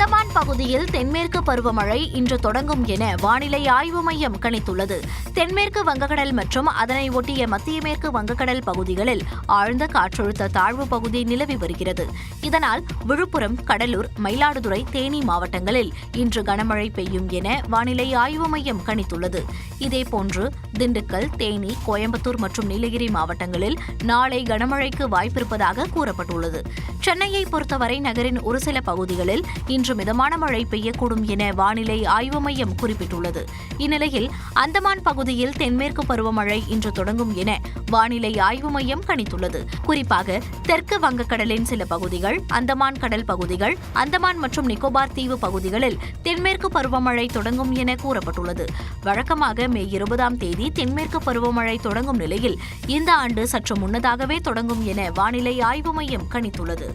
அந்தமான் பகுதியில் தென்மேற்கு பருவமழை இன்று தொடங்கும் என வானிலை ஆய்வு மையம் கணித்துள்ளது. தென்மேற்கு வங்கக்கடல் மற்றும் அதனை ஒட்டிய மத்திய மேற்கு வங்கக்கடல் பகுதிகளில் ஆழ்ந்த காற்றழுத்த தாழ்வு பகுதி நிலவி வருகிறது. இதனால் விழுப்புரம், கடலூர், மயிலாடுதுறை, தேனி மாவட்டங்களில் இன்று கனமழை பெய்யும் என வானிலை ஆய்வு மையம் கணித்துள்ளது. இதேபோன்று திண்டுக்கல், தேனி, கோயம்புத்தூர் மற்றும் நீலகிரி மாவட்டங்களில் நாளை கனமழைக்கு வாய்ப்பிருப்பதாக கூறப்பட்டுள்ளது. சென்னையை பொறுத்தவரை நகரின் ஒரு சில பகுதிகளில் இன்று மிதமான மழை பெய்யக்கூடும் என வானிலை ஆய்வு மையம் குறிப்பிட்டுள்ளது. இந்நிலையில் அந்தமான் பகுதியில் தென்மேற்கு பருவமழை இன்று தொடங்கும் என வானிலை ஆய்வு மையம் கணித்துள்ளது. குறிப்பாக தெற்கு வங்கக்கடலின் சில பகுதிகள், அந்தமான் கடல் பகுதிகள், அந்தமான் மற்றும் நிக்கோபார் தீவு பகுதிகளில் தென்மேற்கு பருவமழை தொடங்கும் என கூறப்பட்டுள்ளது. வழக்கமாக மே 20ஆம் தேதி தென்மேற்கு பருவமழை தொடங்கும் நிலையில் இந்த ஆண்டு சற்று முன்னதாகவே தொடங்கும் என வானிலை ஆய்வு மையம் கணித்துள்ளது.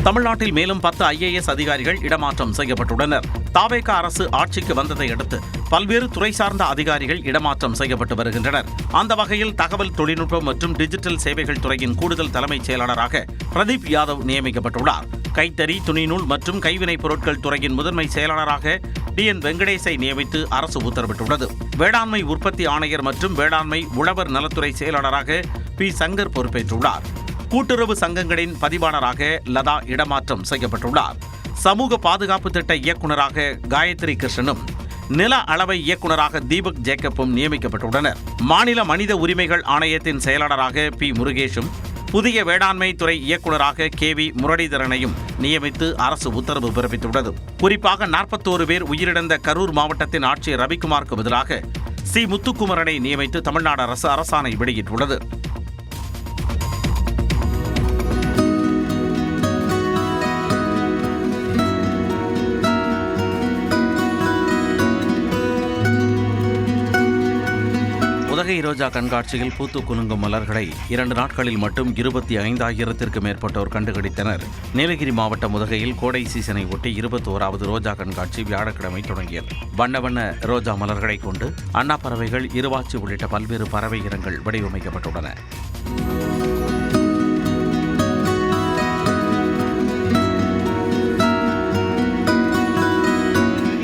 தமிழ்நாட்டில் மேலும் 10 IAS அதிகாரிகள் இடமாற்றம் செய்யப்பட்டுள்ளனர். தாவேக அரசு ஆட்சிக்கு வந்ததை அடுத்து பல்வேறு துறை சார்ந்த அதிகாரிகள் இடமாற்றம் செய்யப்பட்டு வருகின்றனர். அந்த வகையில் தகவல் தொழில்நுட்பம் மற்றும் டிஜிட்டல் சேவைகள் துறையின் கூடுதல் தலைமைச் செயலாளராக பிரதீப் யாதவ் நியமிக்கப்பட்டுள்ளார். கைத்தறி, துணிநூல் மற்றும் கைவினைப் பொருட்கள் துறையின் முதன்மை செயலாளராக DN வெங்கடேசை நியமித்து அரசு உத்தரவிட்டுள்ளது. வேளாண்மை உற்பத்தி ஆணையர் மற்றும் வேளாண்மை உழவர் நலத்துறை செயலாளராக P. சங்கர் பொறுப்பேற்றுள்ளார். கூட்டுறவு சங்கங்களின் பதிவாளராக லதா இடமாற்றம் செய்யப்பட்டுள்ளார். சமூக பாதுகாப்பு திட்ட இயக்குநராக காயத்ரி கிருஷ்ணனும், நில அளவை இயக்குநராக தீபக் ஜேக்கப்பும் நியமிக்கப்பட்டுள்ளனர். மாநில மனித உரிமைகள் ஆணையத்தின் செயலாளராக P. முருகேஷும், புதிய வேளாண்மை துறை இயக்குநராக KV முரளிதரனையும் நியமித்து அரசு உத்தரவு பிறப்பித்துள்ளது. குறிப்பாக 41 பேர் உயிரிழந்த கரூர் மாவட்டத்தின் ஆட்சியர் ரவிக்குமாருக்கு பதிலாக C. முத்துக்குமரனை நியமித்து தமிழ்நாடு அரசு அரசாணை வெளியிட்டுள்ளது. உதகை ரோஜா கண்காட்சியில் பூத்து குலுங்கும் மலர்களை 2 நாட்களில் மட்டும் 25,000த்திற்கும் மேற்பட்டோர் கண்டுகளித்தனர். நீலகிரி மாவட்டம் உதகையில் கோடை சீசனை ஒட்டி 21வது ரோஜா கண்காட்சி வியாழக்கிழமை தொடங்கியது. வண்ண வண்ண ரோஜா மலர்களை கொண்டு அண்ணா பறவைகள், இருவாச்சி உள்ளிட்ட பல்வேறு பறவை இனங்கள் வடிவமைக்கப்பட்டுள்ளன.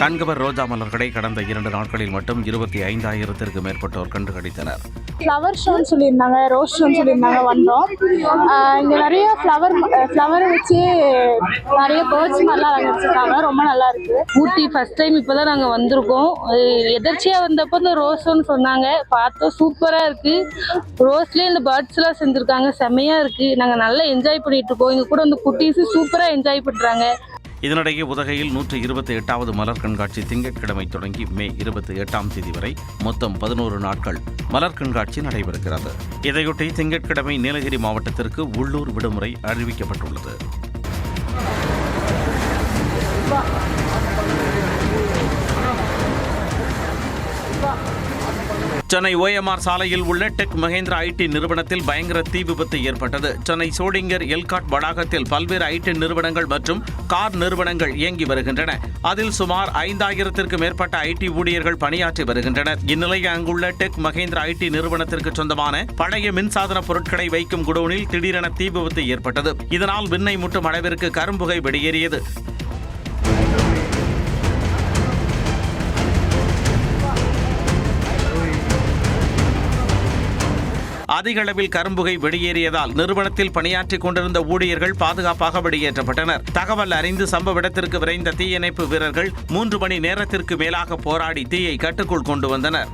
கண்கவர் ரோஜா மலர்களை கடந்த 2 நாட்களில் மட்டும் 25,000த்திற்கும் மேற்பட்டோர் கண்டுகளித்தனர். ஃப்ளவர் ஷோன்னு சொல்லியிருந்தாங்க, ரோஸ் ஷோன்னு சொல்லியிருந்தாங்க. வந்தோம். இங்கே நிறைய ஃப்ளவரை வச்சு நிறைய பேர்ட்ஸ் மாதிரிலாம் வச்சுருக்காங்க. ரொம்ப நல்லா இருக்கு. ஊட்டி ஃபர்ஸ்ட் டைம் இப்போ தான் நாங்கள் வந்திருக்கோம். எதர்ச்சியாக வந்தப்போ இந்த ரோஸ் ஷோன்னு சொன்னாங்க. பார்த்தோம், சூப்பராக இருக்கு. ரோஸ்லேயே இந்த பேர்ட்ஸ்லாம் செஞ்சுருக்காங்க, செம்மையாக இருக்கு. நாங்கள் நல்லா என்ஜாய் பண்ணிட்டு இருக்கோம். இங்கே கூட வந்து குட்டீஸு சூப்பராக என்ஜாய் பண்ணுறாங்க. இதனிடையே உதகையில் 128வது மலர் கண்காட்சி திங்கட்கிழமை தொடங்கி மே 28ஆம் தேதி வரை மொத்தம் 11 நாட்கள் மலர் கண்காட்சி நடைபெறுகிறது. இதையொட்டி திங்கட்கிழமை நீலகிரி மாவட்டத்திற்கு உள்ளூர் விடுமுறை அறிவிக்கப்பட்டுள்ளது. சென்னை OMR சாலையில் உள்ள டெக் மஹேந்திரா IT நிறுவனத்தில் பயங்கர தீ விபத்து ஏற்பட்டது. சென்னை சோளிங்கர் எல்காட் வளாகத்தில் பல்வேறு IT நிறுவனங்கள் மற்றும் கார் நிறுவனங்கள் இயங்கி வருகின்றன. அதில் சுமார் 5,000த்திற்கும் மேற்பட்ட IT ஊழியர்கள் பணியாற்றி வருகின்றனர். இந்நிலையில் அங்குள்ள டெக் மஹேந்திரா IT நிறுவனத்திற்கு சொந்தமான பழைய மின்சாதன பொருட்களை வைக்கும் குடோனில் திடீரென தீ விபத்து ஏற்பட்டது. இதனால் விண்ணை முட்டும் அளவிற்கு கரும்புகை வெளியேறியது. அதிக அளவில் கரும்புகை வெளியேறியதால் நிறுவனத்தில் பணியாற்றிக் கொண்டிருந்த ஊழியர்கள் பாதுகாப்பாக வெளியேற்றப்பட்டனர். தகவல் அறிந்து சம்பவ இடத்திற்கு விரைந்த தீயணைப்பு வீரர்கள் 3 மணி நேரத்திற்கு மேலாக போராடி தீயை கட்டுக்குள் கொண்டு வந்தனர்.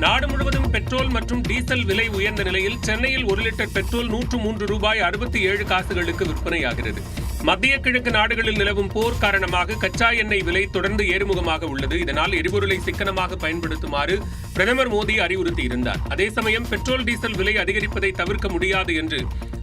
நாடு முழுவதும் பெட்ரோல் மற்றும் டீசல் விலை உயர்ந்த நிலையில் சென்னையில் 1 லிட்டர் பெட்ரோல் 103 ரூபாய் 67 காசுகளுக்கு விற்பனையாகிறது. மத்திய கிழக்கு நாடுகளில் நிலவும் போர் காரணமாக கச்சா எண்ணெய் விலை தொடர்ந்து ஏறுமுகமாக உள்ளது. இதனால் எரிபொருளை சிக்கனமாக பயன்படுத்துமாறு பிரதமர் மோடி அறிவுறுத்தியிருந்தார். அதே சமயம் பெட்ரோல் டீசல் விலை அதிகரிப்பதை தவிர்க்க முடியாது என்று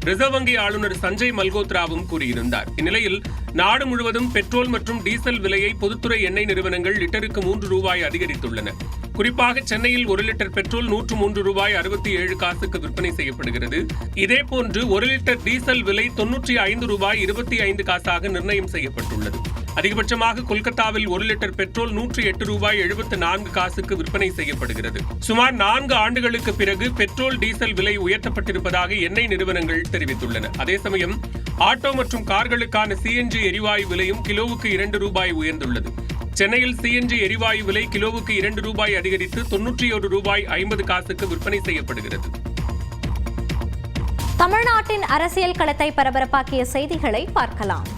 ரிசர்வ் வங்கி ஆளுநர் சஞ்சய் மல்கோத்ராவும் கூறியிருந்தார். இந்நிலையில் நாடு முழுவதும் பெட்ரோல் மற்றும் டீசல் விலையை பொதுத்துறை எண்ணெய் நிறுவனங்கள் லிட்டருக்கு 3 ரூபாய் அதிகரித்துள்ளன. குறிப்பாக சென்னையில் 1 லிட்டர் பெட்ரோல் 103 ரூபாய் 67 காசுக்கு விற்பனை செய்யப்படுகிறது. இதேபோன்று 1 லிட்டர் டீசல் விலை 95 ரூபாய் 25 காசாக நிர்ணயம் செய்யப்பட்டுள்ளது. அதிகபட்சமாக கொல்கத்தாவில் 1 லிட்டர் பெட்ரோல் 108 ரூபாய் 74 காசுக்கு விற்பனை செய்யப்படுகிறது. சுமார் 4 ஆண்டுகளுக்கு பிறகு பெட்ரோல் டீசல் விலை உயர்த்தப்பட்டிருப்பதாக எண்ணெய் நிறுவனங்கள் தெரிவித்துள்ளன. அதே சமயம் ஆட்டோ மற்றும் கார்களுக்கான சிஎன்ஜி எரிவாயு விலையும் கிலோவுக்கு 2 ரூபாய் உயர்ந்துள்ளது. சென்னையில் சிஎன்ஜி எரிவாயு விலை கிலோவுக்கு 2 ரூபாய் அதிகரித்து 91 ரூபாய் 50 காசுக்கு விற்பனை செய்யப்படுகிறது. தமிழ்நாட்டின் அரசியல் களத்தை பரபரப்பாக்கிய செய்திகளை பார்க்கலாம்.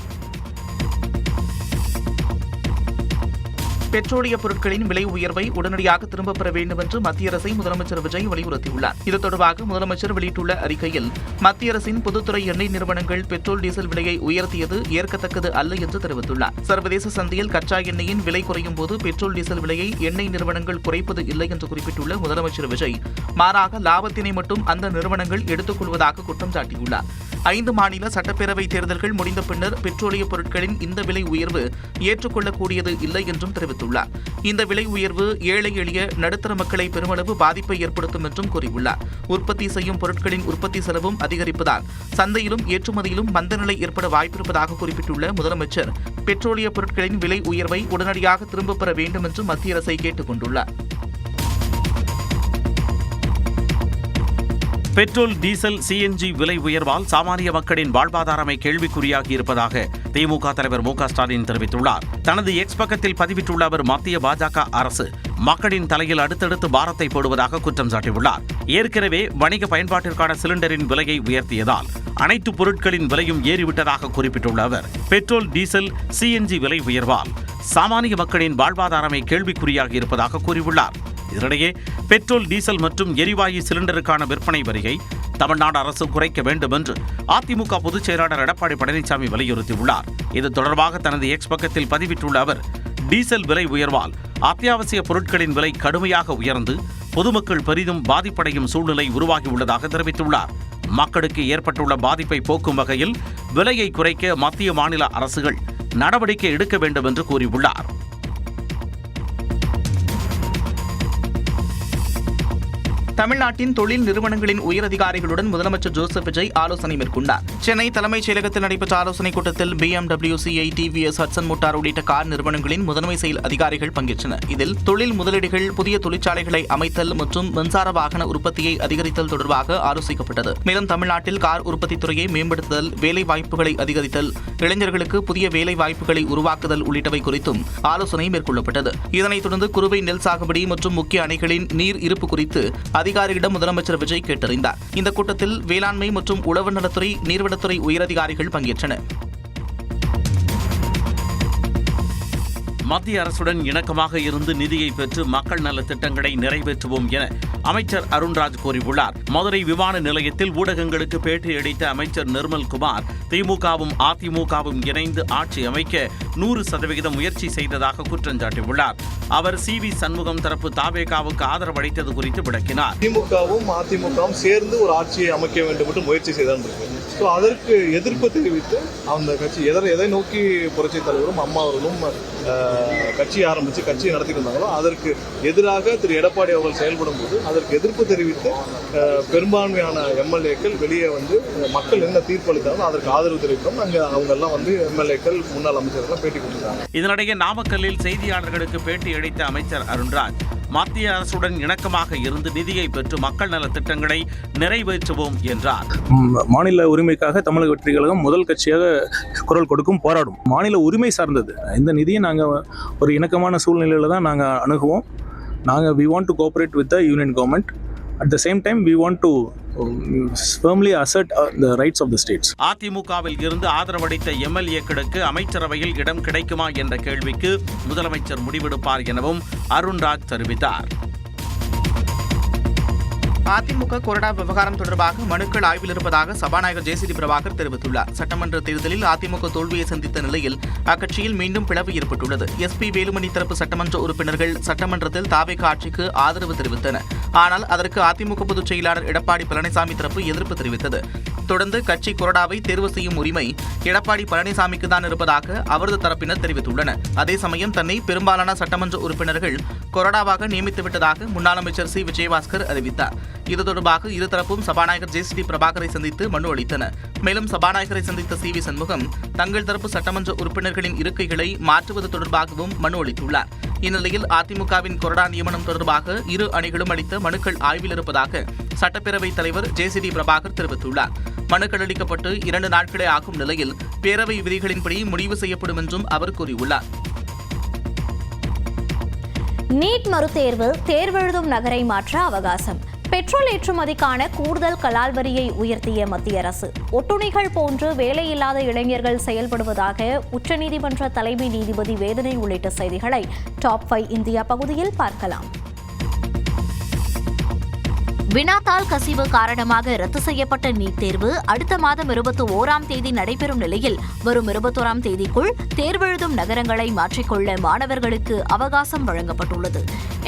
பெட்ரோலிய பொருட்களின் விலை உயர்வை உடனடியாக திரும்பப் பெற வேண்டும் என்று மத்திய அரசை முதலமைச்சர் விஜய் வலியுறுத்தியுள்ளார். இது தொடர்பாக முதலமைச்சர் வெளியிட்டுள்ள அறிக்கையில், மத்திய அரசின் பொதுத்துறை எண்ணெய் நிறுவனங்கள் பெட்ரோல் டீசல் விலையை உயர்த்தியது ஏற்கத்தக்கது அல்ல என்று தெரிவித்துள்ளார். சர்வதேச சந்தையில் கச்சா எண்ணெயின் விலை குறையும் போது பெட்ரோல் டீசல் விலையை எண்ணெய் நிறுவனங்கள் குறைப்பது இல்லை என்று குறிப்பிட்டுள்ள முதலமைச்சர் விஜய், மாறாக லாபத்தினை மட்டும் அந்த நிறுவனங்கள் எடுத்துக் கொள்வதாக குற்றம் சாட்டியுள்ளார். 5 மாநில சட்டப்பேரவை தேர்தல்கள் முடிந்த பின்னர் பெட்ரோலிய பொருட்களின் இந்த விலை உயர்வு ஏற்றுக்கொள்ளக்கூடியது இல்லை என்றும் தெரிவித்துள்ளார். இந்த விலை உயர்வு ஏழை எளிய நடுத்தர மக்களை பெருமளவு பாதிப்பை ஏற்படுத்தும் என்றும் கூறியுள்ளார். உற்பத்தி செய்யும் பொருட்களின் உற்பத்தி செலவும் அதிகரிப்பதால் சந்தையிலும் ஏற்றுமதியிலும் மந்தநிலை ஏற்பட வாய்ப்பிருப்பதாக குறிப்பிட்டுள்ள முதலமைச்சர், பெட்ரோலிய பொருட்களின் விலை உயர்வை உடனடியாக திரும்பப் பெற வேண்டும் என்று மத்திய அரசை கேட்டுக் கொண்டுள்ளார். பெட்ரோல், டீசல், சிஎன்ஜி விலை உயர்வால் சாமானிய மக்களின் வாழ்வாதாரமே கேள்விக்குறியாகி இருப்பதாக திமுக தலைவர் மு க ஸ்டாலின் தெரிவித்துள்ளார். தனது எக்ஸ் பக்கத்தில் பதிவிட்டுள்ள அவர், மத்திய பாஜக அரசு மக்களின் தலையில் அடுத்தடுத்து பாரத்தை போடுவதாக குற்றம் சாட்டியுள்ளார். ஏற்கனவே வணிக பயன்பாட்டிற்கான சிலிண்டரின் விலையை உயர்த்தியதால் அனைத்து பொருட்களின் விலையும் ஏறிவிட்டதாக குறிப்பிட்டுள்ள அவர், பெட்ரோல், டீசல், சிஎன்ஜி விலை உயர்வால் சாமானிய மக்களின் வாழ்வாதாரமே கேள்விக்குறியாகி இருப்பதாக கூறியுள்ளார். இதனிடையே பெட்ரோல், டீசல் மற்றும் எரிவாயு சிலிண்டருக்கான விற்பனை வரியை தமிழ்நாடு அரசு குறைக்க வேண்டும் என்று அதிமுக பொதுச் செயலாளர் எடப்பாடி பழனிசாமி வலியுறுத்தியுள்ளார். இது தொடர்பாக தனது எக்ஸ் பக்கத்தில் பதிவிட்டுள்ள அவர், டீசல் விலை உயர்வால் அத்தியாவசிய பொருட்களின் விலை கடுமையாக உயர்ந்து பொதுமக்கள் பெரிதும் பாதிப்படையும் சூழ்நிலை உருவாகியுள்ளதாக தெரிவித்துள்ளார். மக்களுக்கு ஏற்பட்டுள்ள பாதிப்பை போக்கும் வகையில் விலையை குறைக்க மத்திய மாநில அரசுகள் நடவடிக்கை எடுக்க வேண்டும் என்று கூறியுள்ளார். தமிழ்நாட்டின் தொழில் நிறுவனங்களின் உயரதிகாரிகளுடன் முதலமைச்சர் ஜோசப் விஜய் ஆலோசனை மேற்கொண்டார். சென்னை தலைமைச் செயலகத்தில் நடைபெற்ற ஆலோசனைக் கூட்டத்தில் BMW, CI, TVS, Hudson motor உள்ளிட்ட கார் நிறுவனங்களின் முதன்மை செயல் அதிகாரிகள் பங்கேற்றனர். இதில் தொழில் முதலீடுகள், புதிய தொழிற்சாலைகளை அமைத்தல் மற்றும் மின்சார வாகன உற்பத்தியை அதிகரித்தல் தொடர்பாக ஆலோசிக்கப்பட்டது. மேலும் தமிழ்நாட்டில் கார் உற்பத்தித் துறையை மேம்படுத்துதல், வேலை வாய்ப்புகளை அதிகரித்தல், இளைஞர்களுக்கு புதிய வேலை வாய்ப்புகளை உருவாக்குதல் உள்ளிட்டவை குறித்தும் ஆலோசனை மேற்கொள்ளப்பட்டது. இதனைத் தொடர்ந்து குறுவை நெல் சாகுபடி மற்றும் முக்கிய அணைகளின் நீர் இருப்பு குறித்து அதிகாரிகளிடம் முதலமைச்சர் விஜய் கேட்டறிந்தார். இந்த கூட்டத்தில் வேளாண்மை மற்றும் உழவு நலத்துறை, நீர்வளத்துறை உயரதிகாரிகள் பங்கேற்றனர். மத்திய அரசுடன் இணக்கமாக இருந்து நிதியை பெற்று மக்கள் நல திட்டங்களை நிறைவேற்றுவோம் என அமைச்சர் அருண்ராஜ் கூறியுள்ளார். மதுரை விமான நிலையத்தில் ஊடகங்களுக்கு பேட்டியளித்த அமைச்சர் நிர்மல்குமார், திமுகவும் அதிமுகவும் இணைந்து ஆட்சி அமைக்க 100% முயற்சி செய்ததாக குற்றம் சாட்டியுள்ளார். அவர் CV சண்முகம் தரப்பு தாவேகாவுக்கு ஆதரவு அளித்தது குறித்து விளக்கினார். திமுகவும் அதிமுகவும் சேர்ந்து ஒரு ஆட்சியை அமைக்க வேண்டும் என்று முயற்சி செய்தான் இருக்கு. ஸோ அதற்கு எதிர்ப்பு தெரிவித்து அந்த கட்சி எதை நோக்கி புரட்சித் தலைவரும் அம்மா அவர்களும் கட்சியை ஆரம்பித்து கட்சியை நடத்திட்டு இருந்தாங்களோ அதற்கு எதிராக திரு எடப்பாடி அவர்கள் செயல்படும் போது அதற்கு எதிர்ப்பு தெரிவித்து பெரும்பான்மையான MLAக்கள் வெளியே வந்து மக்கள் என்ன தீர்ப்பு அளித்தாலும் அதற்கு ஆதரவு தெரிவித்தோம். அவங்க எல்லாம் வந்து MLAக்கள், முன்னாள் அமைச்சர்கள் பேட்டி கொடுத்தாங்க. இதனிடையே நாமக்கல்லில் செய்தியாளர்களுக்கு பேட்டி அளித்த அமைச்சர் அருண்ராஜ், மத்திய அரசுடன் இணக்கமாக இருந்து நிதியை பெற்று மக்கள் நல திட்டங்களை நிறைவேற்றுவோம் என்றார். மாநில உரிமைக்காக தமிழக வெற்றி கழகம் முதல் கட்சியாக குரல் கொடுக்கும், போராடும். மாநில உரிமை சார்ந்தது இந்த நிதியை நாங்கள் ஒரு இணக்கமான சூழ்நிலையில் தான் நாங்கள் அணுகுவோம். we want to cooperate with the union government. At the same time, we want to firmly assert the rights of the states. அதிமுகவில் இருந்து ஆதரவளித்த MLAக்களுக்கு அமைச்சரவையில் இடம் கிடைக்குமா என்ற கேள்விக்கு முதலமைச்சர் முடிவெடுப்பார் எனவும் அருண்ராஜ் தெரிவித்தார். அதிமுக கொறடா விவகாரம் தொடர்பாக மனுக்கள் ஆய்வில் இருப்பதாக சபாநாயகர் JCD பிரபாகர் தெரிவித்துள்ளார். சட்டமன்ற தேர்தலில் அதிமுக தோல்வியை சந்தித்த நிலையில் அக்கட்சியில் மீண்டும் பிளவு ஏற்பட்டுள்ளது. SP வேலுமணி தரப்பு சட்டமன்ற உறுப்பினர்கள் சட்டமன்றத்தில் தாவேகா ஆட்சிக்கு ஆதரவு தெரிவித்தனர். ஆனால் அதற்கு அதிமுக பொதுச் செயலாளர் எடப்பாடி பழனிசாமி தரப்பு எதிர்ப்பு தெரிவித்தது. தொடர்ந்து கட்சி கொறடாவை தேர்வு செய்யும் உரிமை எடப்பாடி பழனிசாமிக்கு தான் இருப்பதாக அவரது தரப்பினர் தெரிவித்துள்ளனர். அதே சமயம் தன்னை பெரும்பாலான சட்டமன்ற உறுப்பினர்கள் கொறடாவாக நியமித்துவிட்டதாக முன்னாள் அமைச்சர் C. விஜயபாஸ்கர் அறிவித்தார். இது தொடர்பாக இருதரப்பும் சபாநாயகர் ஜே.சி.டி. பிரபாகரை சந்தித்து மனு அளித்தனர். மேலும் சபாநாயகரை சந்தித்த சி.வி. சண்முகம் தங்கள் தரப்பு சட்டமன்ற உறுப்பினர்களின் இருக்கைகளை மாற்றுவது தொடர்பாகவும் மனு அளித்துள்ளார். இந்நிலையில் அதிமுகவின் கொறடா நியமனம் தொடர்பாக இரு அணிகளும் அளித்த மனுக்கள் ஆய்வில் இருப்பதாக சட்டப்பேரவைத் தலைவர் ஜே.சி.டி. பிரபாகர் தெரிவித்துள்ளார். மனுக்கள் அளிக்கப்பட்டு 2 நாட்களே ஆகும் நிலையில் பேரவை விதிகளின்படி முடிவு செய்யப்படும் என்றும் அவர் கூறியுள்ளார். நீட் மறுதேர்வில் தேர்வெழுதும் நகரை மாற்ற அவகாசம். பெட்ரோல் ஏற்றுமதிக்கான கூடுதல் கலால் வரியை உயர்த்திய மத்திய அரசு. ஒட்டுணிகள் போன்று வேலையில்லாத இளைஞர்கள் செயல்படுவதாக உச்சநீதிமன்ற தலைமை நீதிபதி வேதனை உள்ளிட்ட செய்திகளை டாப் 5 இந்தியா பகுதியில் பார்க்கலாம். வினாத்தாள் கசிவு காரணமாக ரத்து செய்யப்பட்ட நீட் தேர்வு அடுத்த மாதம் 21ஆம் தேதி நடைபெறும் நிலையில் வரும் 21ஆம் தேதிக்குள் தேர்வெழுதும் நகரங்களை மாற்றிக்கொள்ள மாணவர்களுக்கு அவகாசம் வழங்கப்பட்டுள்ளது.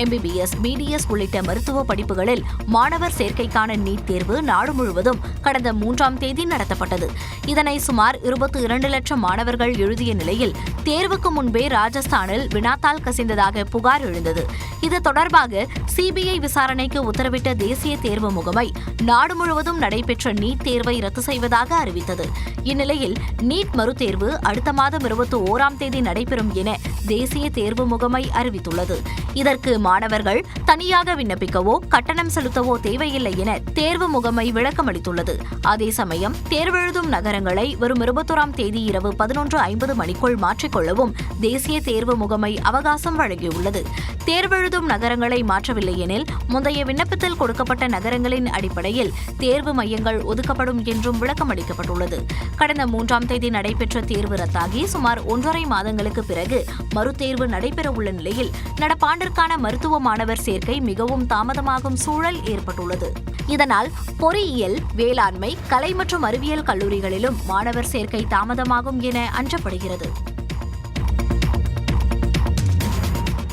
MBBS, BDS உள்ளிட்ட மருத்துவ படிப்புகளில் மாணவர் சேர்க்கைக்கான நீட் தேர்வு நாடு முழுவதும் கடந்த 3ஆம் தேதி நடத்தப்பட்டது. இதனை சுமார் 22 லட்சம் மாணவர்கள் எழுதிய நிலையில் தேர்வுக்கு முன்பே ராஜஸ்தானில் வினாத்தாள் கசிந்ததாக புகார் எழுந்தது. இது தொடர்பாக CBI விசாரணைக்கு உத்தரவிட்ட தேசிய தேர்வு முகமை நாடு முழுவதும் நடைபெற்ற நீட் தேர்வை ரத்து செய்வதாக அறிவித்தது. இந்நிலையில் நீட் மறுதேர்வு அடுத்த மாதம் 21ஆம் தேதி நடைபெறும் என தேசிய தேர்வு முகமை அறிவித்துள்ளது. இதற்கு மாணவர்கள் தனியாக விண்ணப்பிக்கவோ கட்டணம் செலுத்தவோ தேவையில்லை என தேர்வு முகமை விளக்கமளித்துள்ளது. அதே சமயம் தேர்வெழுதும் நகரங்களை வரும் 21ஆம் தேதி இரவு 11:50 மணிக்குள் மாற்றிக்கொள்ளவும் தேசிய தேர்வு முகமை அவகாசம் வழங்கியுள்ளது. தேர்வெழுதும் நகரங்களை மாற்றவில்லை எனில் முந்தைய விண்ணப்பத்தில் கொடுக்கப்பட்ட நகரங்களின் அடிப்படையில் தேர்வு மையங்கள் ஒதுக்கப்படும் என்றும் விளக்கமளிக்கப்பட்டுள்ளது. கடந்த 3ஆம் தேதி நடைபெற்ற தேர்வு ரத்தாகி சுமார் 1.5 மாதங்களுக்கு பிறகு மறுதேர்வு நடைபெறவுள்ள நிலையில் நடப்பாண்டிற்கான மருத்துவ மாணவர் சேர்க்கை மிகவும் தாமதமாகும் சூழல் ஏற்பட்டுள்ளது. இதனால் பொறியியல், வேளாண்மை, கலை மற்றும் அறிவியல் கல்லூரிகளிலும் மாணவர் சேர்க்கை தாமதமாகும் என அஞ்சப்படுகிறது.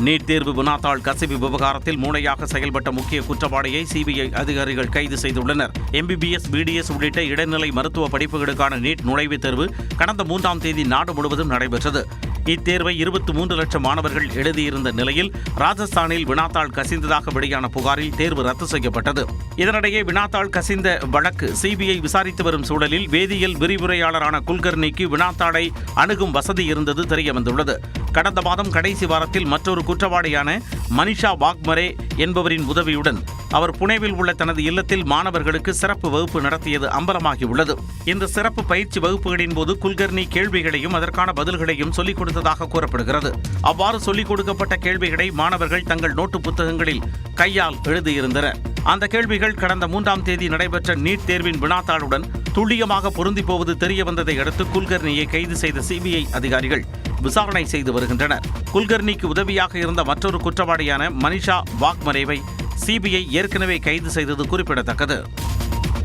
நீட் தேர்வு வினாத்தாள் கசிவு விவகாரத்தில் மூளையாக செயல்பட்ட முக்கிய குற்றவாளியை CBI அதிகாரிகள் கைது செய்துள்ளனர். MBBS, BDS உள்ளிட்ட இடைநிலை மருத்துவ படிப்புகளுக்கான நீட் நுழைவுத் தேர்வு கடந்த 3ஆம் தேதி நாடு முழுவதும் நடைபெற்றது. இத்தேர்வை 23 லட்சம் மாணவர்கள் எழுதியிருந்த நிலையில் ராஜஸ்தானில் வினாத்தாள் கசிந்ததாக வெளியான புகாரில் தேர்வு ரத்து செய்யப்பட்டது. இதனிடையே வினாத்தாள் கசிந்த வழக்கு CBI விசாரித்து வரும் சூழலில் வேதியியல் விரிவுரையாளரான குல்கர்னிக்கு வினாத்தாளை அணுகும் வசதி இருந்தது தெரியவந்துள்ளது. கடந்த மாதம் கடைசி வாரத்தில் மற்றொரு குற்றவாளியான மனிஷா வாக்மரே என்பவரின் உதவியுடன் அவர் புனேவில் உள்ள தனது இல்லத்தில் மாணவர்களுக்கு சிறப்பு வகுப்பு நடத்தியது அம்பலமாகியுள்ளது. இந்த சிறப்பு பயிற்சி வகுப்புகளின் போது குல்கர்னி கேள்விகளையும் அதற்கான பதில்களையும் சொல்லிக் கொடுத்ததாக கூறப்படுகிறது. அவ்வாறு சொல்லிக் கொடுக்கப்பட்ட கேள்விகளை மாணவர்கள் தங்கள் நோட்டு புத்தகங்களில் கையால் எழுதியிருந்தனர். அந்த கேள்விகள் கடந்த 3ஆம் தேதி நடைபெற்ற நீட் தேர்வின் வினாத்தாளுடன் துல்லியமாக பொருந்தி போவது தெரியவந்ததை அடுத்து குல்கர்னியை கைது செய்த CBI அதிகாரிகள் விசாரணை செய்து வருகின்றனர். குல்கர்னிக்கு உதவியாக இருந்த மற்றொரு குற்றவாளியான மனிஷா வாக்மரேவை CBI ஏற்கனவே கைது செய்தது குறிப்பிடத்தக்கது.